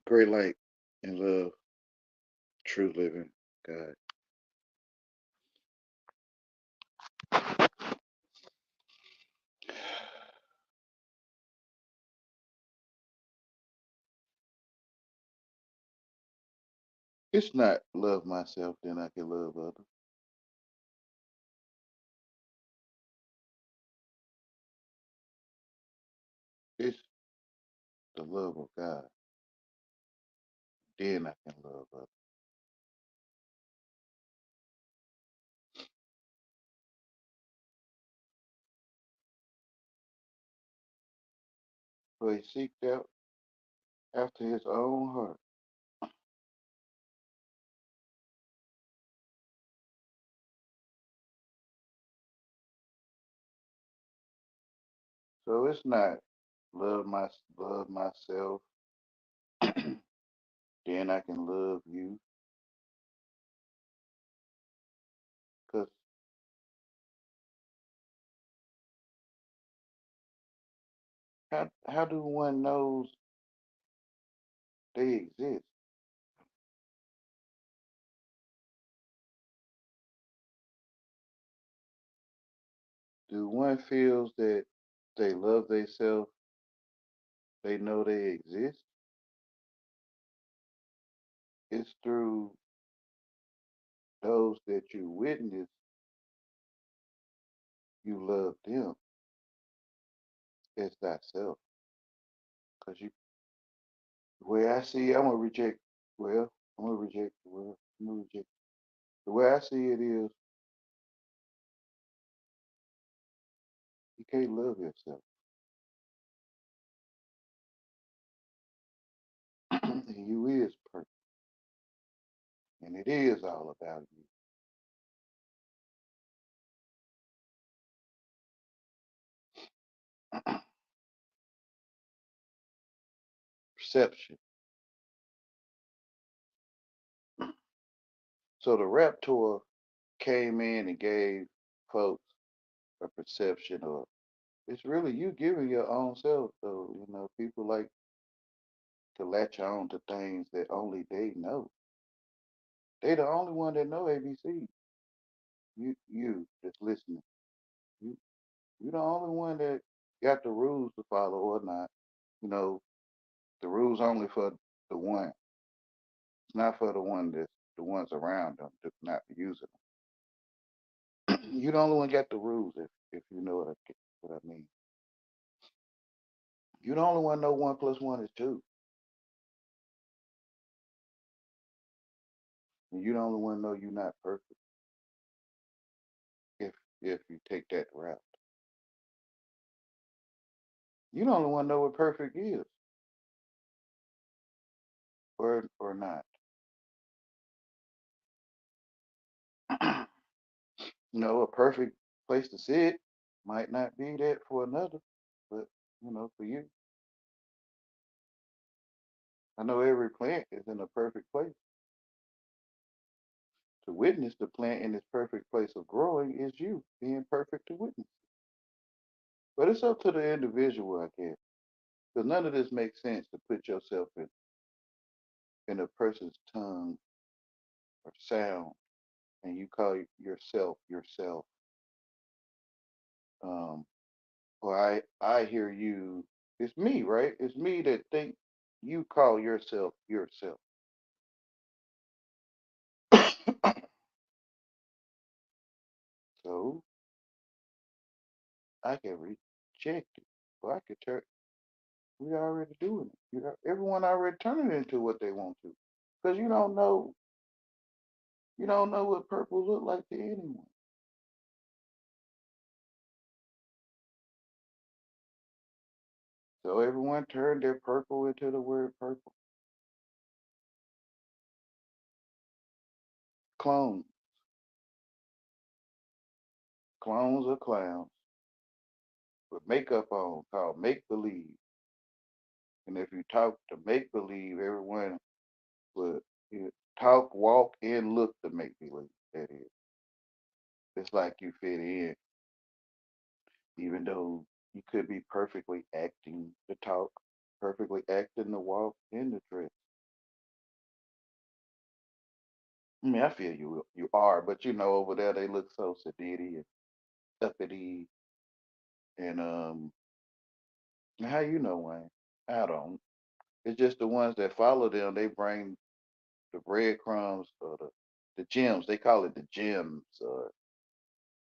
Great light and love, true living, God. It's not love myself, then I can love others. It's the love of God, then I can love others. For he seeked out after his own heart. So it's not love my love myself, then I can love you. Cause how do one knows they exist? Do one feels that they love themselves, they know they exist? It's through those that you witness, you love them as thyself. Cause you, the way I see it, I'm gonna reject. Well, I'm gonna reject the word. I'm gonna reject. The way I see it is, you can't love yourself, and you is perfect, and it is all about you. Perception. So the Raptor came in and gave folks a perception of it's really you giving your own self. So people like to latch on to things that only they know. They the only one that know ABC. You that's listening. You you the only one that got the rules to follow or not. You know, the rules only for the one. It's not for the one that's the ones around them to not using them. You the only one got the rules if you know what I mean. You the only one know 1 plus 1 is 2. And you the only one know you're not perfect if you take that route. You the only one know what perfect is or not. A perfect place to sit might not be that for another, but for you. I know every plant is in a perfect place. To witness the plant in its perfect place of growing is you being perfect to witness. But it's up to the individual, I guess. Because none of this makes sense to put yourself in a person's tongue or sound and you call yourself. Um, or I hear you. It's me, right? It's me that think you call yourself. So I can reject it. Or I could turn. We already doing it. Everyone already turning it into what they want to. Because you don't know what purple look like to anyone. So everyone turned their purple into the word purple. Clones, clones of clowns with makeup on called make believe. And if you talk to make believe, everyone would talk, walk, and look to make believe. That is, it's like you fit in, even though you could be perfectly acting the talk, perfectly acting the walk, and the dress. I mean, I feel you are, but over there they look so sedity and uppity, and how Wayne? I don't. It's just the ones that follow them. They bring the breadcrumbs or the gems. They call it the gems, or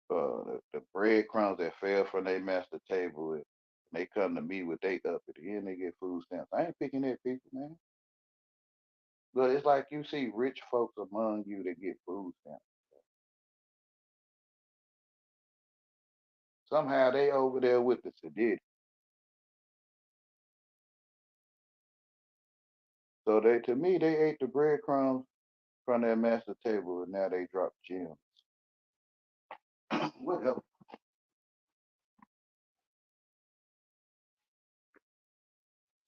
the breadcrumbs that fell from their master table. And they come to me with they uppity, and they get food stamps. I ain't picking at people, man. But it's like you see rich folks among you that get food stamps. Somehow they over there with the sedity. So to me, they ate the breadcrumbs from their master table, and now they drop gems. Whatever.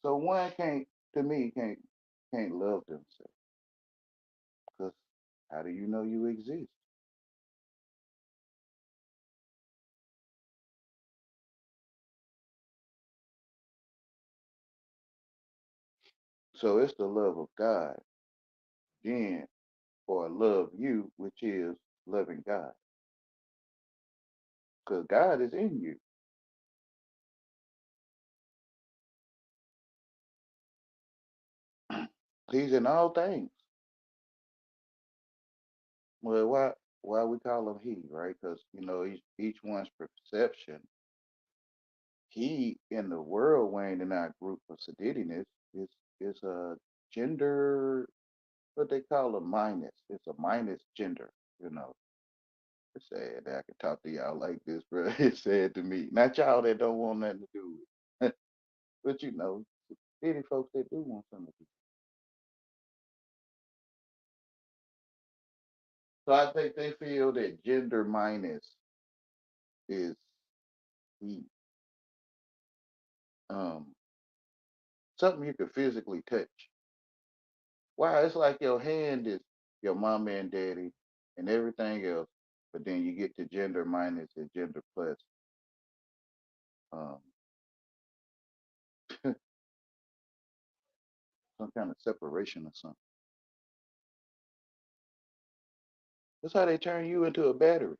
So one can't, to me, can't love themselves because how do you know you exist? So it's the love of God, then, or love you, which is loving God, because God is in you. He's in all things. Well, why we call him he, right? Because each one's perception. He in the world, Wayne, in our group of sedityness is a gender, what they call a minus. It's a minus gender. You know, it's sad that I can talk to y'all like this, bro. It's sad to me. Not y'all that don't want nothing to do with it, but any folks that do want something to do. So I think they feel that gender minus is he, um something you can physically touch. Wow, it's like your hand is your mama and daddy and everything else, but then you get to gender minus and gender plus, um, some kind of separation or something. That's how they turn you into a battery.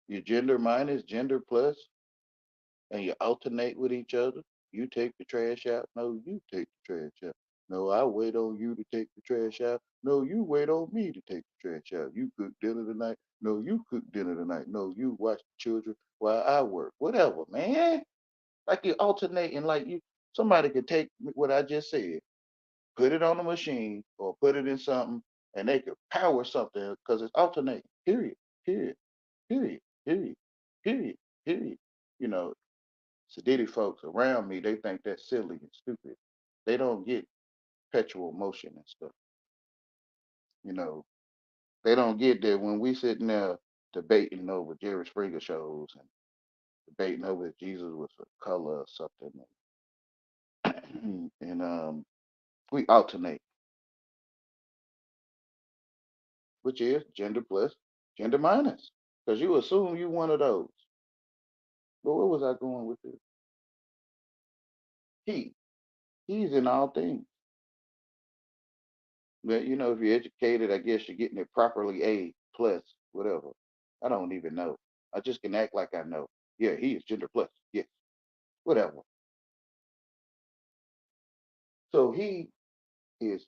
You gender minus, gender plus, and you alternate with each other. You take the trash out. No, you take the trash out. No, I wait on you to take the trash out. No, you wait on me to take the trash out. You cook dinner tonight. No, you cook dinner tonight. No, you watch the children while I work. Whatever, man. Like you alternating, like somebody could take what I just said, put it on a machine or put it in something, and they could power something because it's alternating. Period. Period. Period. Period. Period. Period. You know, Sadiddy folks around me, they think that's silly and stupid. They don't get perpetual motion and stuff. You know, they don't get that when we sitting there debating over Jerry Springer shows and debating over if Jesus was a color or something, and we alternate, which is gender plus, gender minus, because you assume you one of those. But where was I going with this? He, he's in all things. But if you're educated, I guess you're getting it properly A plus, whatever. I don't even know. I just can act like I know. Yeah, he is gender plus. Yes, whatever. So he is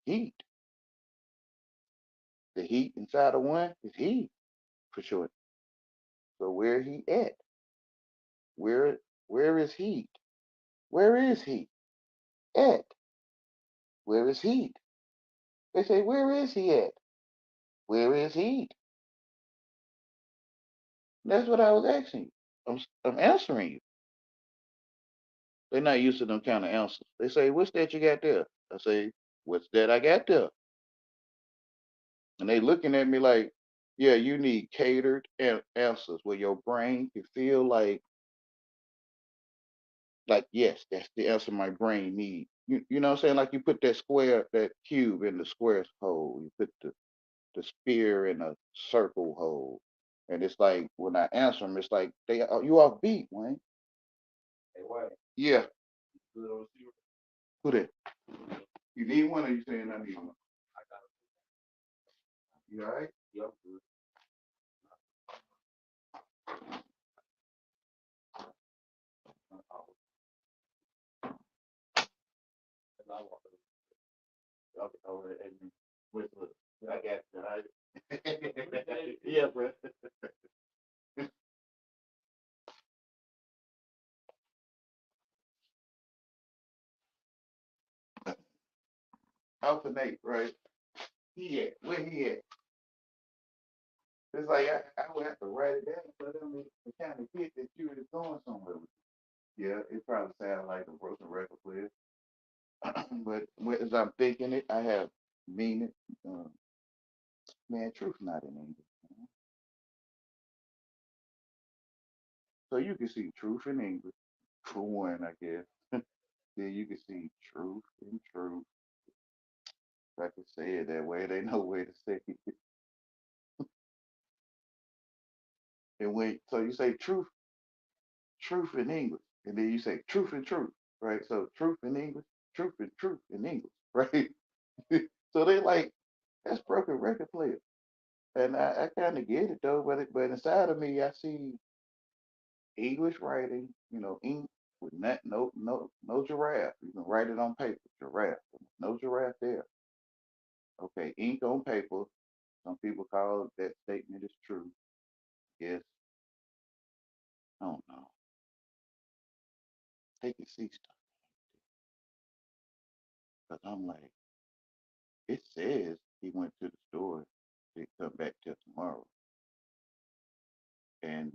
heat. The heat inside of one is he for sure. So where he at? Where where is heat? Where is he at? Where is heat? They say, where is he at? Where is heat? That's what I was asking you. I'm answering you. They're not used to them kind of answers. They say, what's that you got there? I say, what's that I got there? And they looking at me like, yeah, you need catered answers where your brain can feel like yes, that's the answer my brain needs. You know what I'm saying? Like you put that cube in the square hole. You put the spear in a circle hole. And it's like when I answer them, it's like you off beat, Wayne. Yeah. Who that? You need one or you saying I need one? You all right? Yep. Over and with I got you. Yeah, bro. Alternate, right? He at where he at? It's like I would have to write it down for them to kind of hit that you was going somewhere with. Yeah, it probably sounds like a broken record player. But as I'm thinking it, I have meaning. Uh, man, truth not in English. So you can see truth in English for one, I guess. Then you can see truth in truth. If I can say it that way, they know way to say it. And when so you say truth in English, and then you say truth and truth, right? So truth in English, truth in English, right? So they like that's broken record player. And I kind of get it though, but inside of me, I see English writing, ink with no giraffe. You can write it on paper, giraffe, no giraffe there. Okay, ink on paper. Some people call that statement is true. Yes, I don't know. They can see stuff, but I'm like, it says he went to the store to come back till tomorrow, and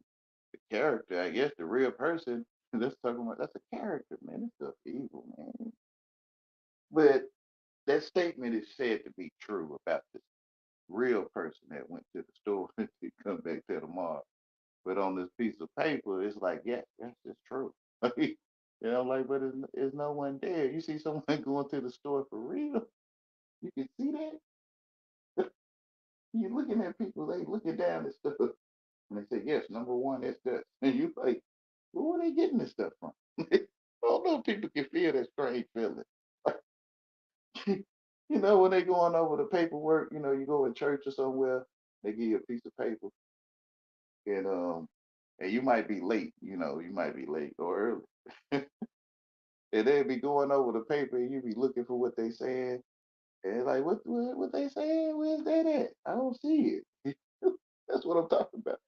the character, I guess, the real person. That's talking about that's a character, man. This stuff evil, man. But that statement is said to be true about this real person that went to the store to come back to the mall. But on this piece of paper, it's like, yeah, that's just true. Like, but it's no one there. You see someone going to the store for real, you can see that. You're looking at people, they looking down at stuff, and they say, yes, number one, that's that. And you like, well, where are they getting this stuff from? I don't know if people can feel that strange feeling. When they going over the paperwork, you go in church or somewhere, they give you a piece of paper, and you might be late, you might be late or early. And they be going over the paper and you be looking for what they saying. And it's like, what they saying? Where's that at? I don't see it. That's what I'm talking about.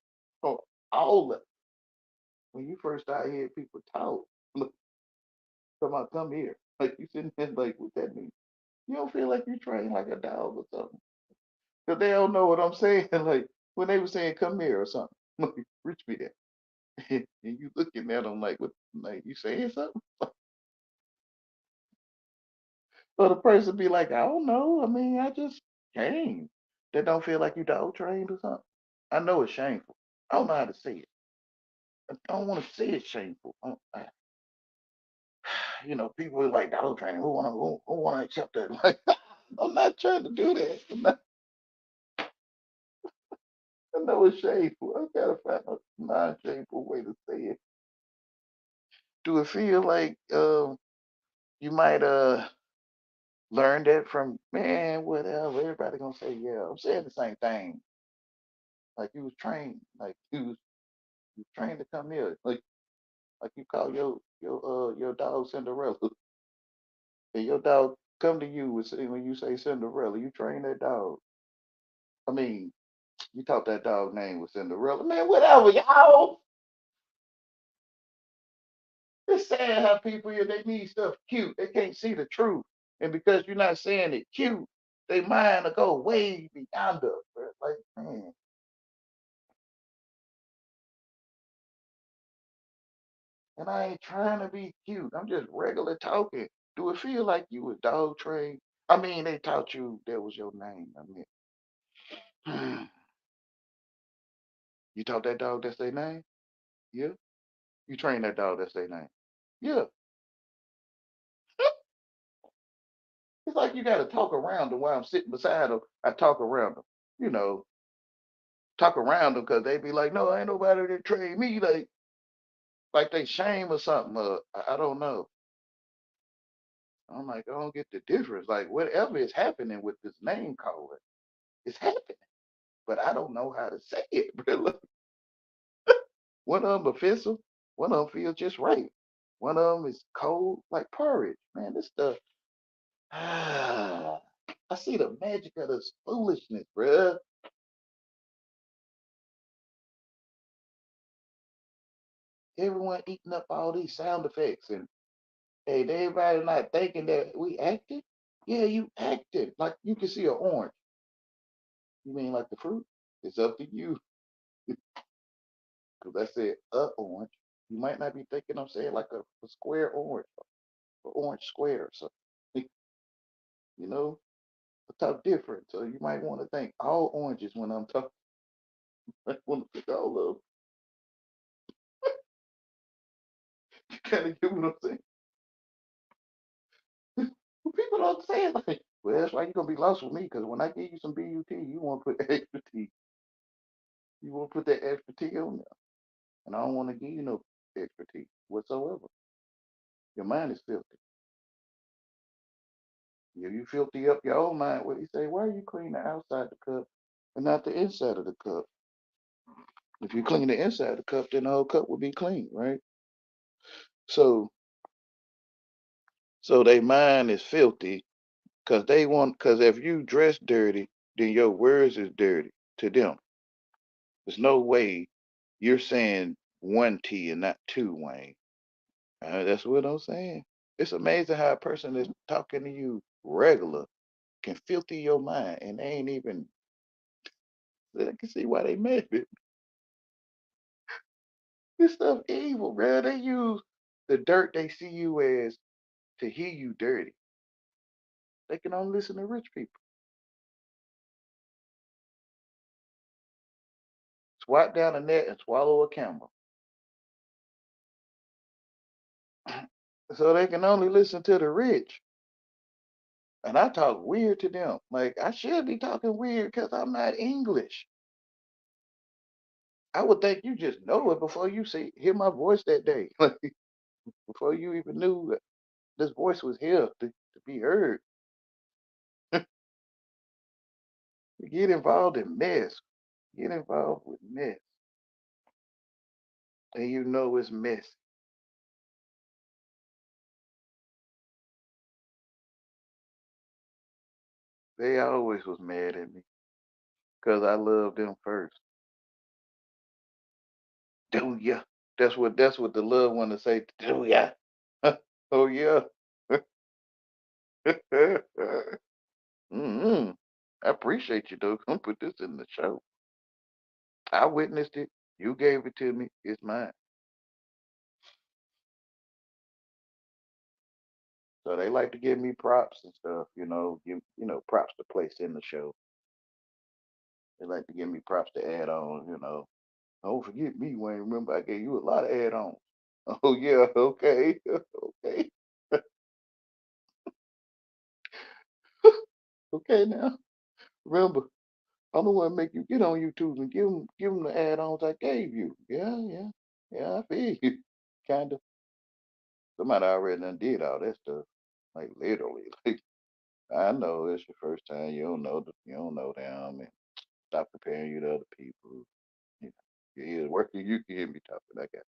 Oh, all of it. When you first start hearing people talk, look, come here. Like you sitting there like, what that mean? You don't feel like you're trained like a dog or something. Because they don't know what I'm saying. Like when they were saying come here or something. Like, reach me there. And you looking at them like, what, like you saying something? So the person be like, I don't know. I mean, I just came. They don't feel like you dog trained or something. I know it's shameful. I don't know how to say it. I don't want to say it's shameful. People are like dog training. Who wanna accept that? Like, I'm not trying to do that. I know it's shameful. I gotta find a non-shameful way to say it. Do it feel like you might learn that from man, whatever. Everybody gonna say, yeah. I'm saying the same thing. Like you was trained, like you trained to come here. Like you call your dog Cinderella. And your dog come to you when you say Cinderella, you train that dog. I mean, you taught that dog name was Cinderella. Man, whatever, y'all. It's sad how people here they need stuff cute. They can't see the truth. And because you're not saying it cute, they mind will go way beyond us. Bro. Like, man. And I ain't trying to be cute. I'm just regular talking. Do it feel like you was dog trained? I mean, they taught you that was your name. you taught that dog that's their name? Yeah. You trained that dog that's their name? Yeah. It's like you got to talk around them while I'm sitting beside them. I talk around them, you know, talk around them because they be like, no, ain't nobody that trained me. Like they shame or something. I don't know. I'm like, I don't get the difference. Like whatever is happening with this name calling, it's happening. but I don't know how to say it, bro. Look, one of them offensive, one of them feels just right. One of them is cold like porridge. Man, this stuff. I see the magic of this foolishness, bruh. Everyone eating up all these sound effects and hey, everybody not thinking that we acting. Yeah, you acting like you can see an orange. You mean like the fruit? It's up to you. Because I said a orange. You might not be thinking I'm saying like a square orange, or orange square or something. You know, I talk different. So you might want to think all oranges when I'm talking. I want to think all of them. You kind of get what I'm saying. But people don't say it like, well, that's why you're gonna be lost with me. Because when I give you some BUT, you want to put extra T. You want to put that extra T on there, and I don't want to give you no extra T whatsoever. Your mind is filthy. You filthy up your own mind. What you say? Why are you cleaning the outside the cup and not the inside of the cup? If you clean the inside of the cup, then the whole cup will be clean, right? So, so their mind is filthy because they want. Because if you dress dirty, then your words is dirty to them. There's no way you're saying one T and not two, Wayne. That's what I'm saying. It's amazing how a person is talking to you regular can filthy your mind, and they ain't even. I can see why they made it. This stuff evil, bro. They use the dirt they see you as to hear you dirty. They can only listen to rich people. Swat down a net and swallow a camel. So they can only listen to the rich. And I talk weird to them. Like I should be talking weird because I'm not English. I would think you just know it before you see hear my voice that day. Like before you even knew that this voice was here to be heard. You get involved in mess. Get involved with mess. And you know it's messy. They always was mad at me because I loved them first. Do ya? That's what the love one to say. Do ya? Oh yeah. mm I appreciate you though. Come put this in the show. I witnessed it. You gave it to me. It's mine. So they like to give me props and stuff. Give props to place in the show. They like to give me props to add on. Don't forget me, Wayne. Remember I gave you a lot of add-ons. Oh yeah. Okay. Okay. Okay now. Remember, I'm the one make you get on YouTube and give them the add-ons I gave you. Yeah, yeah, yeah. I feel you. Kind of. Somebody already done did all that stuff. Like literally. Like I know it's your first time. You don't know them, and stop comparing you to other people. You know, your ears working. You can hear me talking. I got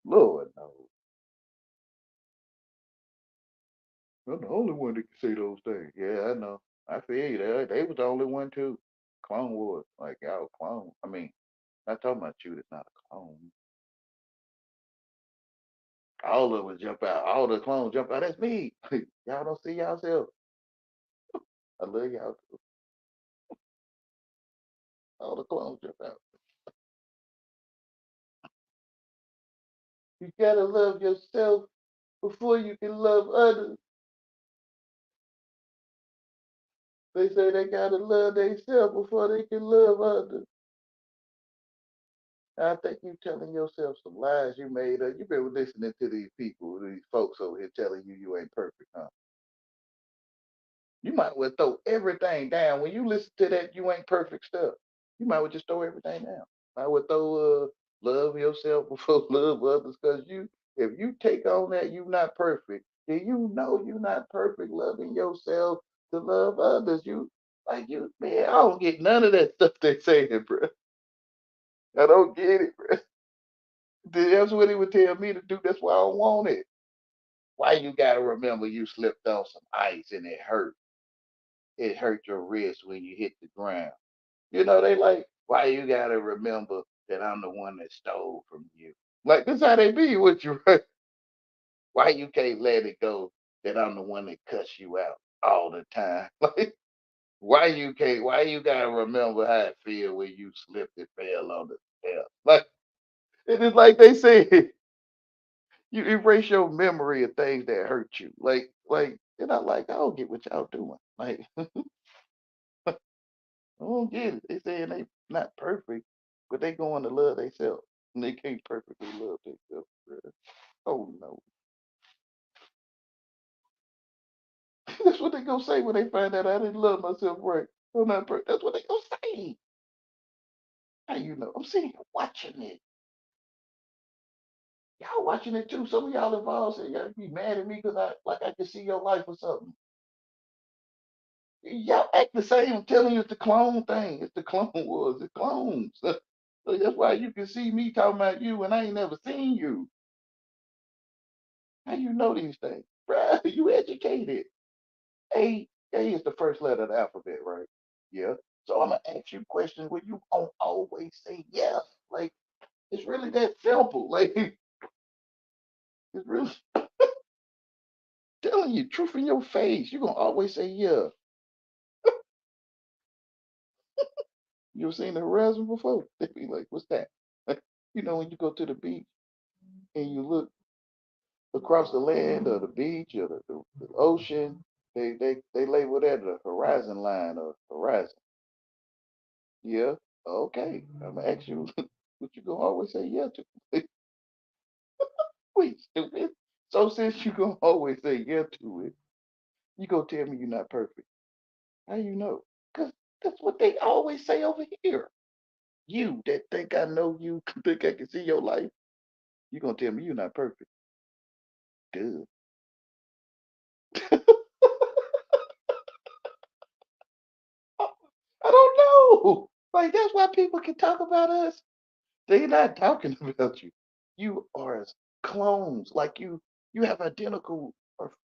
Lord knows. I'm the only one that can say those things. Yeah, I know. I feel you. They was the only one too. Clone Wars, like y'all clone. I mean, not talking about you. That's not a clone. All of us jump out. All the clones jump out. That's me. Y'all don't see yourself. I love y'all. All the clones jump out. You gotta love yourself before you can love others. They say they gotta love themselves before they can love others. I think you telling yourself some lies you made up. You been listening to these people, these folks over here telling you ain't perfect, huh? You might well throw everything down. When you listen to that you ain't perfect stuff, you might well just throw everything down. I would throw love yourself before love others, because if you take on that you not perfect, then you know you're not perfect loving yourself to love others. Like you, man, I don't get none of that stuff they saying, bro. I don't get it, bro. That's what he would tell me to do. That's why I don't want it. Why you gotta remember you slipped on some ice and it hurt? It hurt your wrist when you hit the ground. You know, they like, why you gotta remember that I'm the one that stole from you? Like this how they be with you, right? Why you can't let it go that I'm the one that cuss you out all the time? Like why you gotta remember how it feel when you slipped and fell on the step? Like it is like they say, you erase your memory of things that hurt you. Like, you know, like I don't get what y'all doing. Like I don't get it. They saying they not perfect, but they going to love themselves. And they can't perfectly love themselves. Oh no. That's what they gonna say when they find out I didn't love myself right. I'm not perfect. That's what they gonna say. How you know? I'm sitting here watching it. Y'all watching it too. Some of y'all involved say y'all be mad at me because I can see your life or something. Y'all act the same. I'm telling you, it's the clone thing. It's the Clone Wars. It's clones. So that's why you can see me talking about you and I ain't never seen you. How you know these things? Bruh, you educated. A is the first letter of the alphabet, right? Yeah. So I'm gonna ask you questions where you don't always say yes. Like it's really that simple. Like it's really telling you truth in your face. You're gonna always say yeah. You ever seen the horizon before? They be like, what's that? You know, when you go to the beach and you look across the land or the beach or the ocean, they label that the horizon line or horizon. Yeah. Okay. I'm gonna ask you what you gonna always say yeah to. Wait, stupid. So since you gonna always say yeah to it, you gonna tell me you're not perfect. How you know? Cause that's what they always say over here. You that think I know you, think I can see your life, you gonna tell me you're not perfect. Duh. I don't know. Like that's why people can talk about us. They're not talking about you. You are as clones. Like you have identical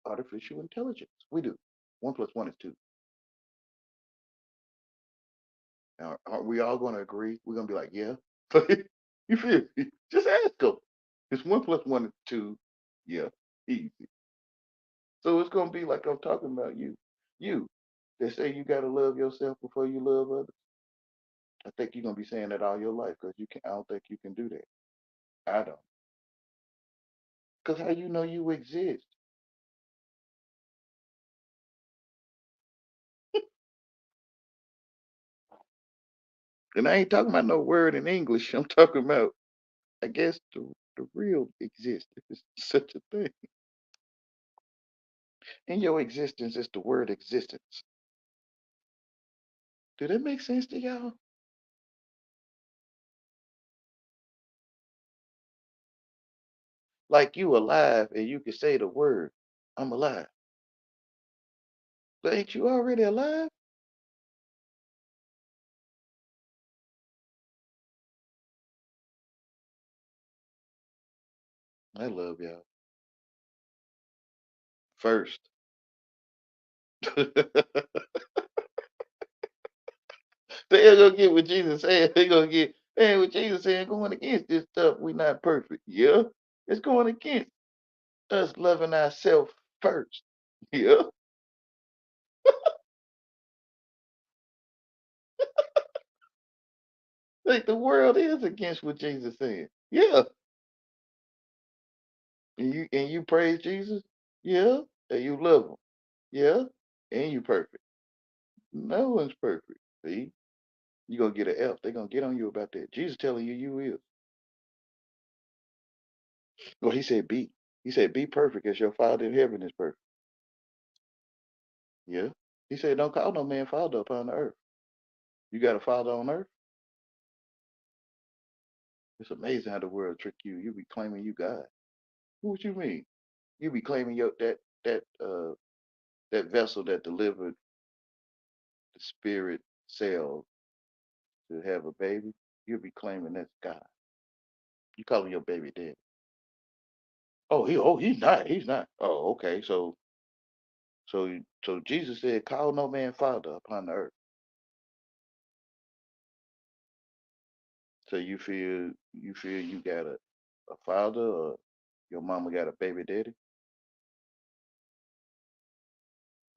artificial intelligence. We do. One plus one is two. Now, aren't we all going to agree? We're going to be like, yeah. You feel me? Just ask them. It's one plus one is two. Yeah, easy. So it's going to be like I'm talking about you. You. They say you got to love yourself before you love others. I think you're going to be saying that all your life because you can. I don't think you can do that. I don't. Because how you know you exist? And I ain't talking about no word in English. I'm talking about, I guess, the real exist. If it's such a thing. In your existence is the word existence. Do that make sense to y'all? Like you alive and you can say the word, I'm alive. But ain't you already alive? I love y'all. First. They're gonna get what Jesus said. They're gonna get, man, what Jesus saying going against this stuff. We not perfect. Yeah. It's going against us loving ourselves first. Yeah. Like the world is against what Jesus said. Yeah. And you praise Jesus? Yeah. And you love him. Yeah. And you perfect. No one's perfect. See? You're gonna get an F. They're gonna get on you about that. Jesus telling you you is. Well, he said be. He said be perfect as your father in heaven is perfect. Yeah. He said don't call no man father upon the earth. You got a father on earth? It's amazing how the world trick you. You be claiming you God. What you mean? You be claiming your that vessel that delivered the spirit cells to have a baby, you'll be claiming that's God. You calling your baby dead. He's not. He's not. Oh, okay. So Jesus said, "Call no man father upon the earth." So you feel you got a father, or your mama got a baby daddy?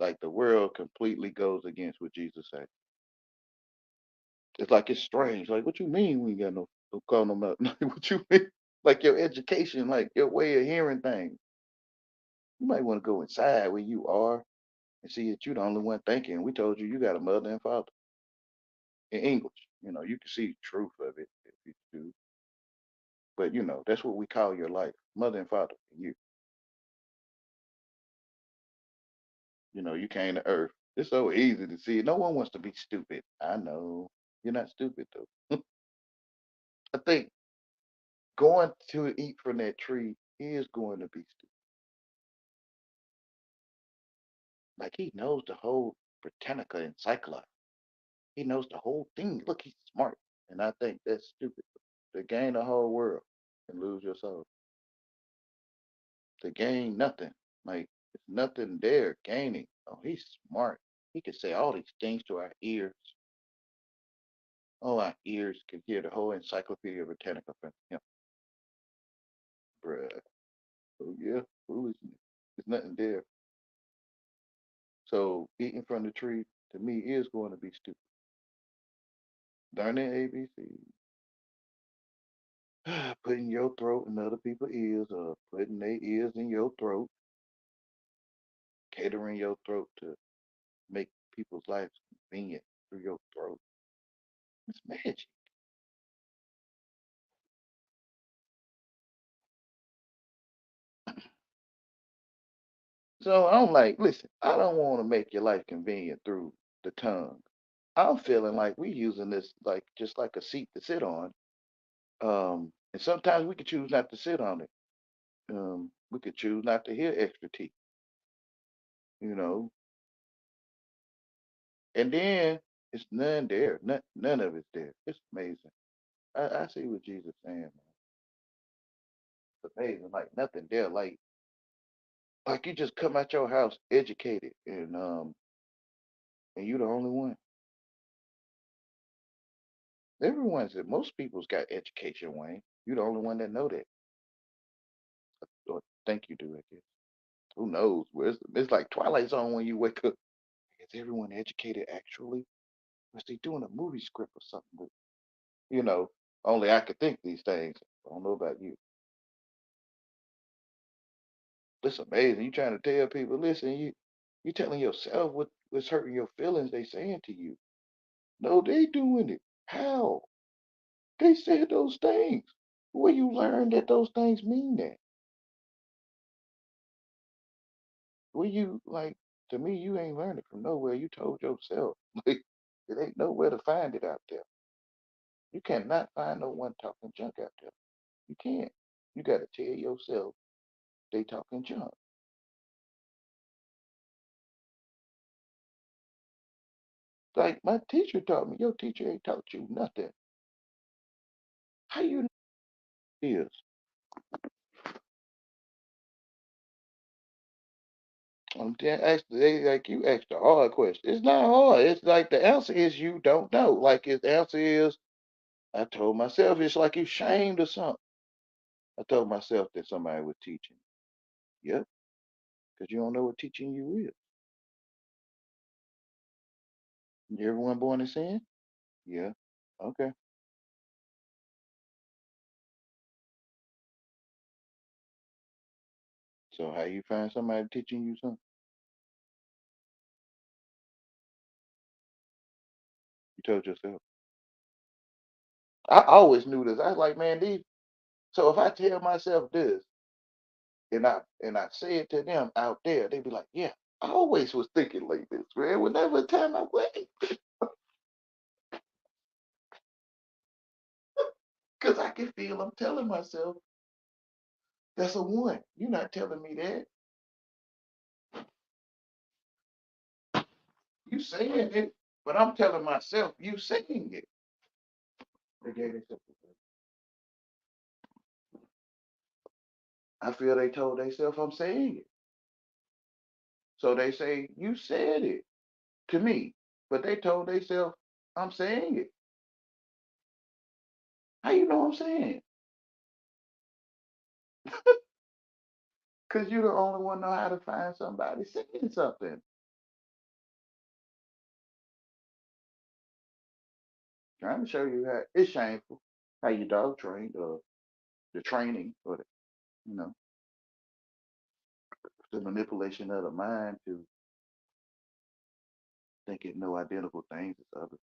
Like the world completely goes against what Jesus said. It's like it's strange. Like, what you mean we ain't got no call no mother? Like, what you mean? Like your education, like your way of hearing things. You might want to go inside where you are and see that you're the only one thinking. We told you you got a mother and father in English. You can see the truth of it if you do. But that's what we call your life, mother and father. You came to earth. It's so easy to see. No one wants to be stupid. I know. You're not stupid though. I think going to eat from that tree is going to be stupid. Like he knows the whole Britannica encyclopedia. He knows the whole thing. Look, he's smart. And I think that's stupid. To gain the whole world and lose your soul. To gain nothing. Like it's nothing there gaining. Oh, he's smart. He could say all these things to our ears. Oh, our ears could hear the whole Encyclopedia Britannica from him. Bruh. Oh yeah, foolishness. There's nothing there. So eating from the tree to me is going to be stupid. Learning ABC, putting your throat in other people's ears, or putting their ears in your throat, catering your throat to make people's lives convenient through your throat. It's magic. So I'm like, listen, I don't want to make your life convenient through the tongue. I'm feeling like we using this like just like a seat to sit on. And sometimes we could choose not to sit on it. We could choose not to hear extra teeth, you know, and then it's none there. None of it's there. It's amazing. I see what Jesus saying, man. It's amazing. Like nothing there. Like you just come out your house educated, and you the only one. Most people's got education, Wayne. You the only one that know that, or think you do, I guess. Who knows? It's like Twilight Zone when you wake up. Is everyone educated actually? Was they doing a movie script or something? You know, only I could think these things. I don't know about you. It's amazing. You trying to tell people, listen, you telling yourself what's hurting your feelings. They saying to you, no, they doing it. How? They said those things. Where you learn that those things mean that? Where you like? To me, you ain't learned it from nowhere. You told yourself. Like, it ain't nowhere to find it out there. You cannot find no one talking junk out there. You can't. You got to tell yourself they talking junk. Like my teacher taught me. Your teacher ain't taught you nothing. How you know this? They like you asked a hard question. It's not hard. It's like the answer is you don't know. Like his answer is I told myself it's like you shamed or something. I told myself that somebody was teaching. Yep, because you don't know what teaching you is. Everyone born in sin? Yeah. Okay. So how you find somebody teaching you something? You told yourself. I always knew this. I was like, man, these. So if I tell myself this and I say it to them out there, they be like, yeah, I always was thinking like this, man. Whenever a time I wait, because I can feel I'm telling myself that's a one. You're not telling me that. You saying it. But I'm telling myself, you saying it. They gave themselves I feel they told themselves I'm saying it. So they say, you said it to me. But they told themselves I'm saying it. How you know I'm saying? Because you the only one know how to find somebody saying something. Trying to show you how it's shameful. How you dog trained or the training or the, you know, the manipulation of the mind to think it know identical things as others.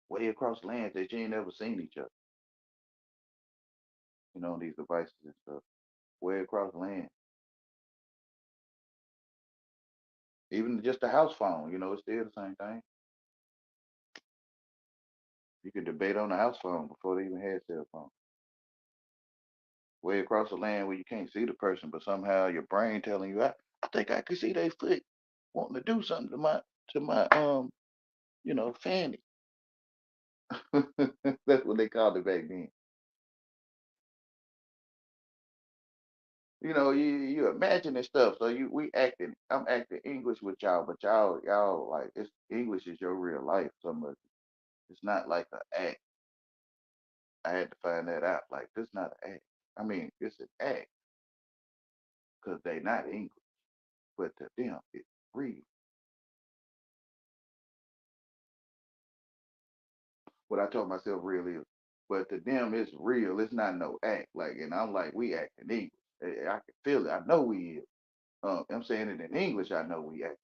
Way across lands that you ain't never seen each other, on these devices and stuff. Way across land. Even just the house phone, it's still the same thing. You could debate on the house phone before they even had cell phone. Way across the land where you can't see the person, but somehow your brain telling you, I think I could see their foot wanting to do something to my fanny. That's what they called it back then. You imagine this stuff. So I'm acting English with y'all, but y'all like it's English is your real life so much. It's not like an act. I had to find that out. Like this not an act. I mean, it's an act because they not English, but to them it's real. What I told myself real is, but to them it's real. It's not no act. Like, and I'm like, we acting English. I can feel it. I know we is. I'm saying it in English. I know we acting.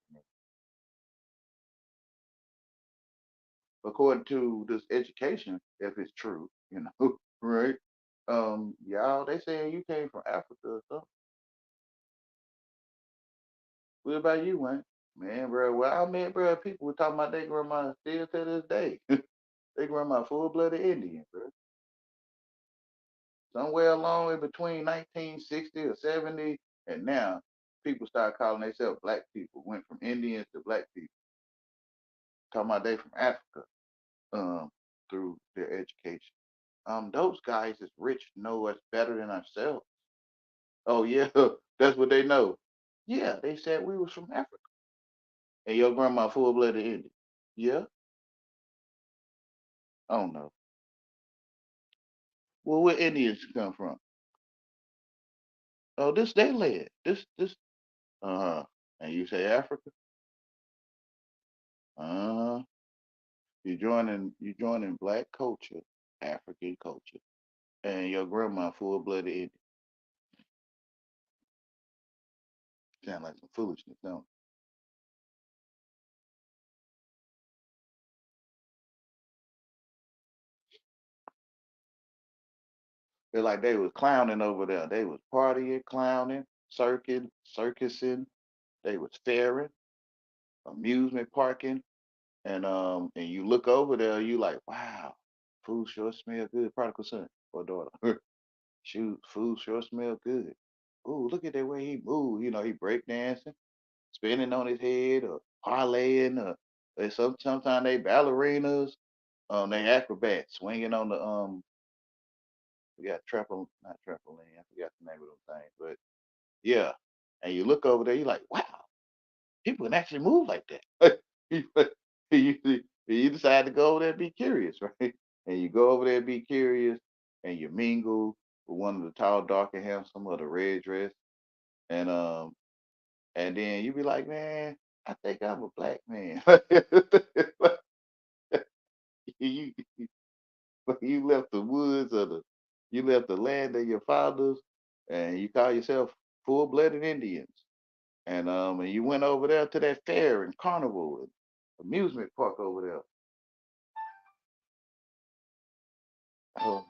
According to this education, if it's true, right? Y'all, they saying you came from Africa or something. What about you, man? Man, bro, well, I met, bro, people were talking about their grandma still to this day. They grandma full-blooded Indian, bro. Somewhere along in between 1960 or 70 and now, people start calling themselves black people. Went from Indians to black people. Talking about they from Africa, um, through their education. Those guys is rich, know us better than ourselves. Oh yeah, that's what they know. Yeah, they said we was from Africa. And your grandma full-blooded Indian. Yeah, I don't know. Well, where Indians come from? Oh, this they led. This. Uh huh. And you say Africa? Uh huh. You joining black culture, African culture, and your grandma full-blooded Indian. Sound like some foolishness, don't it? It's like they was clowning over there. They was partying, clowning, circusing. They was fairing, amusement parking, and you look over there, you like, wow, food sure smell good. Prodigal son or daughter. Shoot, food sure smell good. Ooh, look at the way he move. He break dancing, spinning on his head, or parlaying, or sometimes they ballerinas, they acrobats, swinging on the we got not trampoline. I forgot the name of those things, but yeah. And you look over there, you're like, wow, people can actually move like that. you decide to go over there and be curious, right? And you go over there and be curious, and you mingle with one of the tall, dark, and handsome of the red dress, and then you be like, man, I think I'm a black man. you you left the woods you left the land of your fathers, and you call yourself full-blooded Indians. And you went over there to that fair and carnival and amusement park over there. Oh